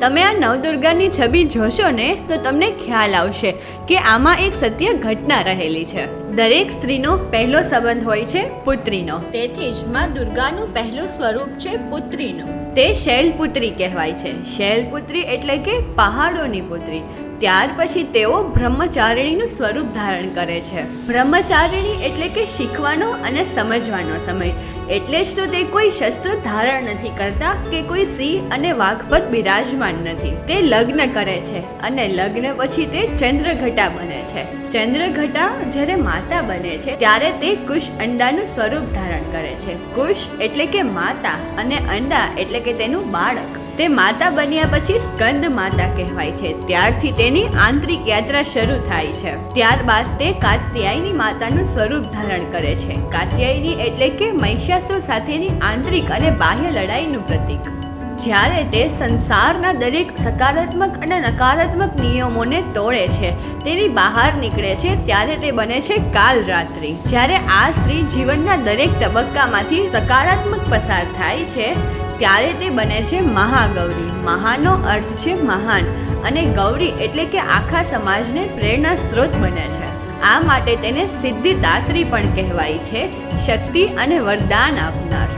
તમે આ નવદુર્ગાની છબી જોશો ને તો તમને ખ્યાલ આવશે કે આમાં એક સત્ય ઘટના રહેલી છે. દરેક સ્ત્રીનો પહેલો સંબંધ હોય છે પુત્રીનો. તેથી જ માં દુર્ગાનું પહેલું સ્વરૂપ છે પુત્રીનું. તે શૈલપુત્રી કહેવાય છે. શૈલપુત્રી એટલે કે પહાડોની પુત્રી. ત્યાર પછી તેઓ બ્રહ્મચારિણીનું સ્વરૂપ ધારણ કરે છે. બ્રહ્મચારિણી એટલે કે શીખવાનો અને સમજવાનો સમય. એટલે જ તો તે કોઈ શસ્ત્ર ધારણ નથી કરતા કે કોઈ સિંહ અને વાઘ પર બિરાજમાન નથી. તે લગ્ન કરે છે અને લગ્ન પછી તે ચંદ્રઘટા બને છે. ચંદ્રઘટા જ્યારે માતા બને છે ત્યારે તે કુશ અંડાનું સ્વરૂપ ધારણ કરે છે. કુશ એટલે કે માતા અને અંડા એટલે કે તેનું બાળક. તે માતા બન્યા પછી સ્કંદ માતા કહેવાય છે. ત્યારથી તેની આંતરિક યાત્રા શરૂ થાય છે. ત્યારબાદ તે કાત્યાયની માતાનું સ્વરૂપ ધારણ કરે છે. કાત્યાયની એટલે કે મહિષાસુર સાથેની આંતરિક અને બાહ્ય લડાઈનું પ્રતીક. જ્યારે તે સંસારના દરેક સકારાત્મક અને નકારાત્મક નિયમોને તોડે છે, તેની બહાર નીકળે છે, ત્યારે તે બને છે કાલરાત્રિ. જ્યારે આ સ્ત્રી જીવનના દરેક તબક્કામાંથી સકારાત્મક પસાર થાય છે ત્યારે તે બને છે મહાગૌરી. મહાનો અર્થ છે મહાન અને ગૌરી એટલે કે આખા સમાજને પ્રેરણા સ્ત્રોત બને છે. આ માટે તેને સિદ્ધિદાત્રી પણ કહેવાય છે, શક્તિ અને વરદાન આપનાર.